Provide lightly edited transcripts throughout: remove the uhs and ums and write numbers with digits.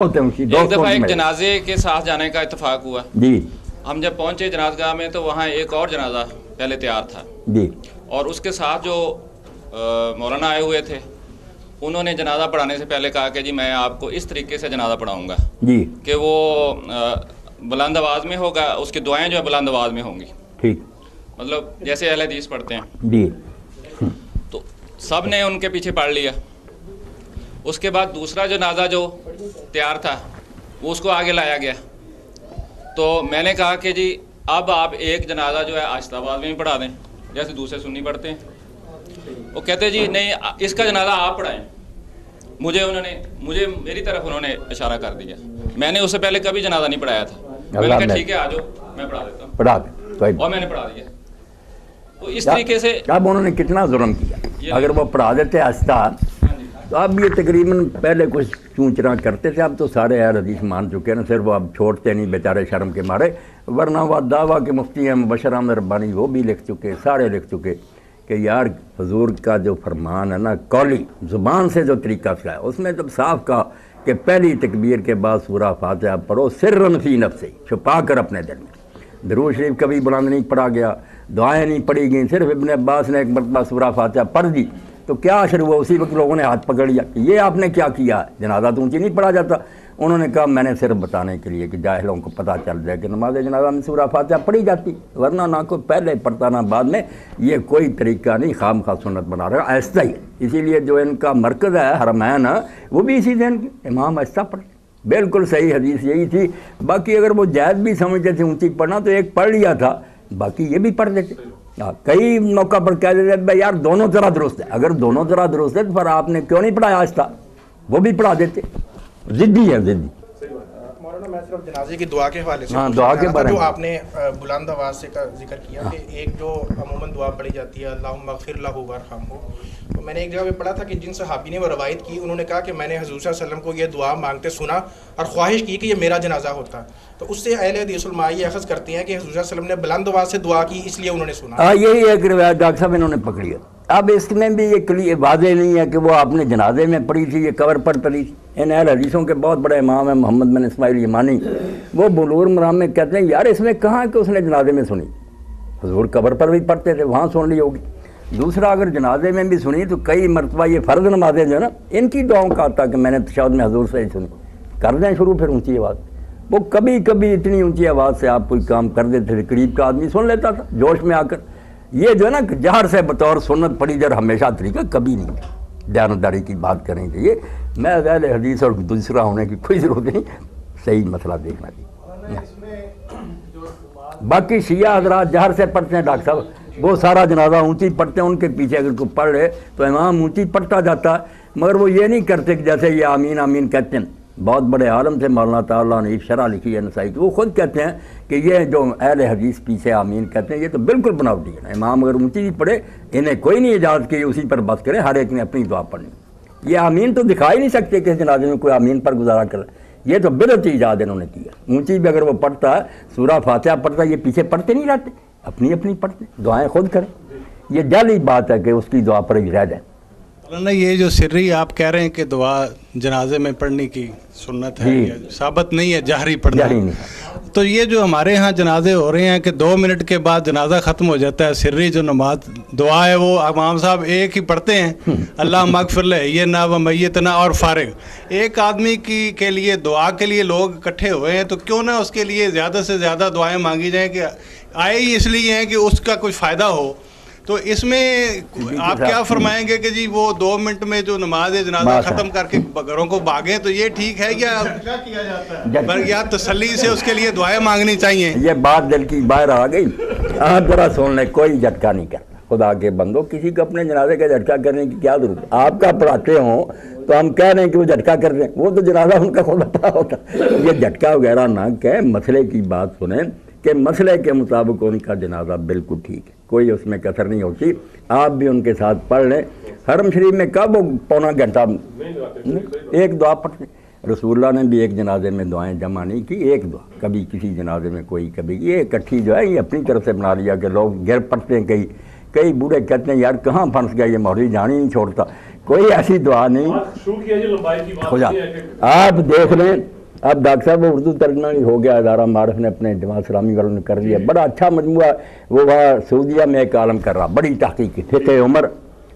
एक दफ़ा एक जनाजे के साथ जाने का इत्तेफाक हुआ जी। हम जब पहुंचे जनाजगाह में तो वहाँ एक और जनाजा पहले तैयार था जी। और उसके साथ जो मौलाना आए हुए थे उन्होंने जनाजा पढ़ाने से पहले कहा कि जी मैं आपको इस तरीके से जनाजा पढ़ाऊँगा जी कि वो बुलंद आवाज़ में होगा, उसकी दुआएं जो है बुलंद आवाज़ में होंगी। ठीक, मतलब जैसे अहले हदीस पढ़ते हैं जी। तो सब ने उनके पीछे पढ़ लिया। उसके बाद दूसरा जनाजा जो तैयार था वो उसको आगे लाया गया। तो मैंने कहा कि जी अब आप एक जनाजा जो है आहिस्ता आवाज़ में भी पढ़ा दें जैसे दूसरे सुन्नी पढ़ते हैं। वो कहते जी नहीं, इसका जनाजा आप पढ़ाएं। मुझे मेरी तरफ उन्होंने इशारा कर दिया। मैंने उससे पहले कभी जनाजा नहीं पढ़ाया था। मैंने कहा ठीक है आ जाओ, मैं पढ़ा देता हूँ, पढ़ा दे, और मैंने पढ़ा दिया। तो इस तरीके से अब उन्होंने कितना जुर्म किया। अगर वो पढ़ा देते आहिस्ता तो अब ये तकरीबन पहले कुछ चूंचरा करते थे, अब तो सारे अहले हदीस मान चुके हैं, सिर्फ वो अब छोड़ते नहीं बेचारे शर्म के मारे। वरना वह दावा के मुफ्ती हैं मुबशर अहमद रब्बानी वो भी लिख चुके, सारे लिख चुके कि यार हुजूर का जो फरमान है ना कौली ज़ुबान से जो तरीका से है उसमें जब साफ कहा कि पहली तकबीर के बाद सूरह फातिहा पढ़ो सिर्रन फी नफ्सी, छुपा कर अपने दिल में। दरूद शरीफ कभी बुलंद नहीं पढ़ा गया, दुआएं नहीं पढ़ी गई, सिर्फ इब्न अब्बास ने एक मरतबा सूरह फातिहा पढ़ दी तो क्या असर हुआ, उसी वक्त लोगों ने हाथ पकड़ लिया कि ये आपने क्या किया, जनाजा तो ऊँची नहीं पढ़ा जाता। उन्होंने कहा मैंने सिर्फ बताने के लिए कि जाहिलों को पता चल जाए कि नमाज जनाजा में सूरह फातिहा पढ़ी जाती, वरना ना कोई पहले पढ़ता ना बाद में। ये कोई तरीका नहीं, खाम खा सुन्नत बना रहा ऐसा ही है। इसीलिए जो इनका मरकज़ है हरमैन वो भी इसी दिन के इमाम ऐसा पढ़, बिल्कुल सही हदीस यही थी। बाकी अगर वो जायज़ भी समझते थे ऊँची पढ़ना तो एक पढ़ लिया था, बाकी ये भी पढ़ देते। कई मौका पर कह देते भाई यार दोनों तरह दुरुस्त है, अगर दोनों तरह दुरुस्त है तो फिर आपने क्यों नहीं पढ़ाया आहिस्ता, वो भी पढ़ा देते। ज़िद्दी है, ज़िद्दी। मौलाना मैं सिर्फ जनाजे की दुआ के हवाले से दुआ के बारे जो में आपने बुलंद आवाज़ से का जिक्र किया कि एक जो अमूमन दुआ पढ़ी जाती है अल्लाहुम्मा अग़फ़िर लहू वरहमहू, तो मैंने एक जगह पे पढ़ा था कि जिन सहाबी ने वो रवायत की उन्होंने कहा कि मैंने हुज़ूर सल्लल्लाहु अलैहि वसल्लम को ये दुआ मांगते सुना और ख्वाहिश की कि ये मेरा जनाजा होता। तो उससे अहले हदीस उलमा ये अख़ज़ करते हैं कि हुज़ूर सल्लल्लाहु अलैहि वसल्लम ने बुलंद आवाज़ से दुआ की इसलिए उन्होंने सुना। यही एक रिवायत डॉक्टर साहब इन्होंने पकड़ी है। अब इसमें भी ये क्लियर वाज़ेह नहीं है कि वो आपने जनाजे में पढ़ी थी, ये कवर पर पढ़ी थी। इन अहले हदीसों के बहुत बड़े इमाम हैं मोहम्मद बिन इस्माइल यमानी, वो बुलूग़ुल मराम में कहते हैं यार इसमें कहाँ कि उसने जनाजे में सुनी, हुज़ूर कबर पर भी पढ़ते थे वहाँ सुन ली होगी। दूसरा अगर जनाजे में भी सुनी तो कई मरतबा ये फ़र्ज़ नमाज़ें जो है ना इनकी दुआओं का आता कि मैंने तशहुद में हुज़ूर से ही सुनी, कर दें शुरू फिर ऊँची आवाज़। वो कभी कभी इतनी ऊँची आवाज़ से आप कोई काम कर देते थे करीब का आदमी सुन लेता था जोश में आकर। ये जो है ना जहर से बतौर सुन्नत पढ़ी जर हमेशा तरीका कभी नहीं। दयानतदारी की बात करनी चाहिए। मैं अहले हदीस और दूसरा होने की कोई ज़रूरत नहीं, सही मसला देखना चाहिए। बाकी शिया हज़रात जहर से पढ़ते हैं डॉक्टर साहब, वो सारा जनाजा ऊँची पढ़ते हैं, उनके पीछे अगर कोई पढ़ रहे तो इमाम ऊँची पढ़ता जाता है, मगर वो ये नहीं करते कि जैसे ये आमीन आमीन कहते हैं। बहुत बड़े आलम थे मौलाना ताला ने शरह लिखी है नसाई की, वो खुद कहते हैं कि ये जो अहले हदीस पीछे आमीन कहते हैं ये तो बिल्कुल बनावटी है। इमाम अगर ऊँची भी पढ़े इन्हें कोई नहीं इजाज़त की उसी पर बस करें, हर एक ने अपनी दुआ पढ़नी। ये आमीन तो दिखा ही नहीं सकते कि जनाजे में कोई आमीन पर गुजारा करे, ये तो बिदअत ईजाद इन्होंने किया। ऊँची भी अगर वो पढ़ता है सूरह फातिहा पढ़ता है, ये पीछे पढ़ते नहीं रहते, अपनी अपनी पढ़ते, दुआएँ खुद करें। ये जाली बात है कि उसकी दुआ पर ही रह जाए। ना ये जो सिर्री आप कह रहे हैं कि दुआ जनाजे में पढ़ने की सुन्नत है, साबित नहीं है जहरी पढ़ना है। तो ये जो हमारे यहाँ जनाजे हो रहे हैं कि 2 मिनट के बाद जनाजा ख़त्म हो जाता है, सिर्री जो नमाज दुआ है वो इमाम साहब एक ही पढ़ते हैं अल्लाह मग़फ़िर ले ये ना व मैयतना और फ़ारिग। एक आदमी की के लिए दुआ के लिए लोग इकट्ठे हुए हैं तो क्यों ना उसके लिए ज़्यादा से ज़्यादा दुआएँ मांगी जाएँ कि आए ही इसलिए हैं कि उसका कुछ फ़ायदा हो। तो इसमें आप क्या फरमाएंगे कि जी वो 2 मिनट में जो नमाज जनाजा ख़त्म करके घरों को भागें तो ये ठीक है या क्या किया जाता है, या तसल्ली से उसके लिए दुआएं मांगनी चाहिए? ये बात दिल की बाहर आ गई। आप जरा सुन लें, कोई झटका नहीं करता, खुदा के बंदो किसी को अपने जनाजे का झटका करने की क्या जरूरत। आपका पढ़ाते हों तो हम कह रहे हैं कि वो झटका कर रहे हैं, वो तो जनाजा उनका खुद पड़ा होता। ये झटका वगैरह ना कहें, मसले की बात सुने कि मसले के मुताबिक उनका जनाजा बिल्कुल ठीक है, कोई उसमें कसर नहीं होती। आप भी उनके साथ पढ़ लें। हरम शरीफ में कब वो पौना घंटा एक दुआ पढ़ते, रसूलुल्लाह ने भी एक जनाजे में दुआएं जमा नहीं की, एक दुआ कभी किसी जनाजे में कोई कभी, ये इकट्ठी जो है ये अपनी तरफ से बना लिया कि लोग गिर पड़ते हैं। कई बूढ़े कहते हैं यार कहाँ फंस गया ये मौलवी, जान ही नहीं छोड़ता। کوئی ایسی دعا نہیں خدا آپ دیکھ لیں. اب ڈاکٹر صاحب اردو ترجمہ بھی ہو گیا, ادارہ معارف نے اپنے جماعت اسلامی والوں نے کر لیا, بڑا اچھا مجموعہ. وہ وہاں سعودیہ میں ایک عالم کر رہا, بڑی تحقیق کی, فقہ عمر,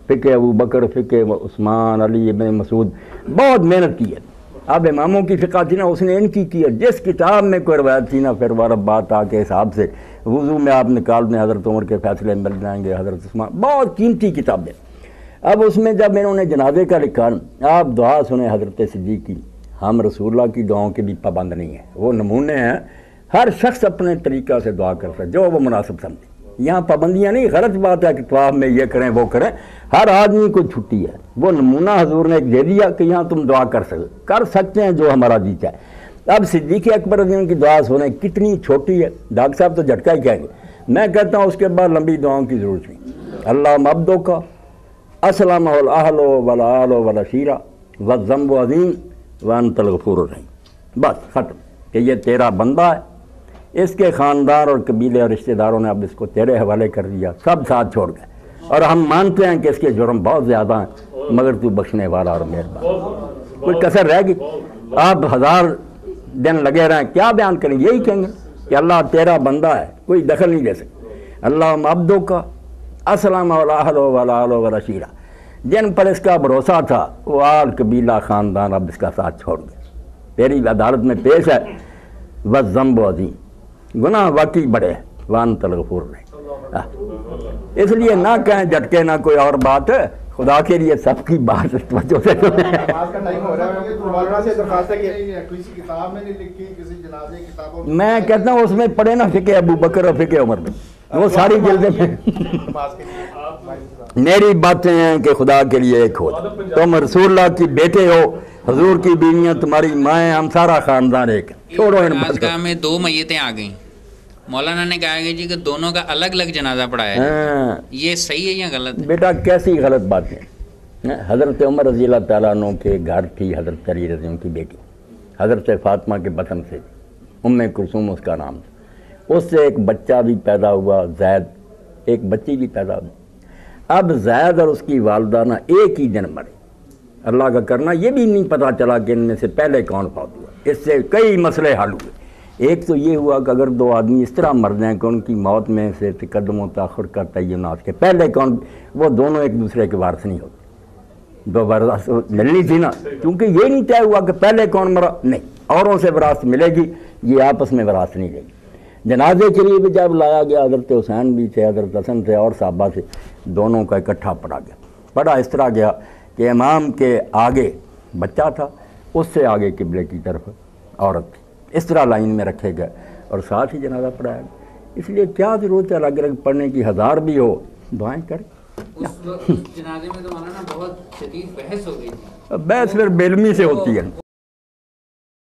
فقہ ابو بکر, فقہ عثمان, علی ابن مسعود, بہت محنت کی ہے. اب اماموں کی فقہ تھی نا, اس نے ان کی ہے. جس کتاب میں کوئی روایت تھی نا, پھر وہ بات آ کے حساب سے وضو میں آپ نکال دیں, حضرت عمر کے فیصلے مل جائیں گے, حضرت عثمان, بہت قیمتی کتاب ہے. اب اس میں جب انہوں نے جنازے کا لکھا, آپ دعا سنیں حضرت صدیق کی. ہم رسول اللہ کی دعاؤں کے بھی پابند نہیں ہیں, وہ نمونے ہیں, ہر شخص اپنے طریقہ سے دعا کر سکتا جو وہ مناسب سمجھے. یہاں پابندیاں نہیں, غلط بات ہے کہ طواف میں یہ کریں وہ کریں, ہر آدمی کو چھٹی ہے. وہ نمونہ حضور نے ایک دے دیا کہ یہاں تم دعا کر سکتے ہیں جو ہمارا جی چاہے. اب صدیق اکبر رضی اللہ عنہ کی دعا سنیں, کتنی چھوٹی ہے. ڈاکٹر صاحب تو جھٹکا ہی کہیں گے, میں کہتا ہوں اس کے بعد لمبی دعاؤں کی ضرورت نہیں. اللہ عبدو کا اسلم الاہل والآل والعشیرہ والذنب عظیم وانت الغفور الرحیم, بس ختم. کہ یہ تیرا بندہ ہے, اس کے خاندان اور قبیلے اور رشتہ داروں نے اب اس کو تیرے حوالے کر دیا, سب ساتھ چھوڑ گئے, اور ہم مانتے ہیں کہ اس کے جرم بہت زیادہ ہیں, مگر تو بخشنے والا اور مہربان. کوئی کسر رہ گئی؟ آپ 1000 دن لگے رہیں, کیا بیان کریں گے؟ یہی کہیں گے کہ اللہ تیرا بندہ ہے, کوئی دخل نہیں دے سکتا. اللہ عبدو کا اسلم الاہل والآل والعشیرہ, جن پر اس کا بھروسہ تھا وہ آل قبیلہ خاندان اب اس کا ساتھ چھوڑ گئے. تیری عدالت میں پیش ہے, والذنب عظیم, گناہ واقعی بڑے ہیں, وانت الغفور الرحیم. اس لیے نہ کہیں جھٹکے نہ کوئی اور بات ہے, خدا کے لیے سب کی بات توجہ سے میں کہتا ہوں اس میں پڑھے نا فقہ ابو بکر اور فقہ عمر میں, وہ ساری جلدیں پہ. میری باتیں ہیں کہ خدا کے لیے ایک ہو, تم رسول اللہ کی بیٹے ہو, حضور کی بیویاں تمہاری مائیں, ہم سارا خاندان ایک. چھوڑو ان جنازگاہ میں 2 میتیں آ گئیں, مولانا نے کہا کہ جی کہ دونوں کا الگ الگ جنازہ پڑھایا ہے, یہ صحیح ہے یا غلط ہے؟ بیٹا کیسی غلط بات ہے. حضرت عمر رضی اللہ تعالیٰ عنہ کے گھر تھی حضرت علی رضی اللہ عنہ کی بیٹی, حضرت فاطمہ کے بطن سے, ام کلثوم اس کا نام تھا. اس سے ایک بچہ بھی پیدا ہوا, زید, ایک بچی بھی پیدا ہوئی. اب زید اور اس کی والدہ نا ایک ہی دن مرے. اللہ کا کرنا, یہ بھی نہیں پتہ چلا کہ ان میں سے پہلے کون فوت ہوا. اس سے کئی مسئلے حل ہوئے. ایک تو یہ ہوا کہ اگر 2 آدمی اس طرح مر جائیں کہ ان کی موت میں سے تقدم و تاخر کا تعین آ کے پہلے کون, وہ دونوں ایک دوسرے کے وارث نہیں ہوتے. 2 وراثت ملنی تھی نا, کیونکہ یہ نہیں طے ہوا کہ پہلے کون مرا, نہیں, اوروں سے وراثت ملے گی, یہ آپس میں وراثت نہیں لے گی. جنازے کے لیے بھی جب لایا گیا, حضرت حسین بھی تھے, حضرت حسن تھے, اور صحابہ سے, دونوں کا اکٹھا پڑا گیا. پڑا اس طرح گیا کہ امام کے آگے بچہ تھا, اس سے آگے قبلے کی طرف عورت تھی, اس طرح لائن میں رکھے گئے اور ساتھ ہی جنازہ پڑھایا گیا. اس لیے کیا ضرورت ہے الگ الگ پڑھنے کی, 1000 بھی ہو دعائیں کریں. اس جنازے میں تو مولانا بہت شدید بحث ہو گئی تھی. بحث پھر بے علمی سے ہوتی ہے.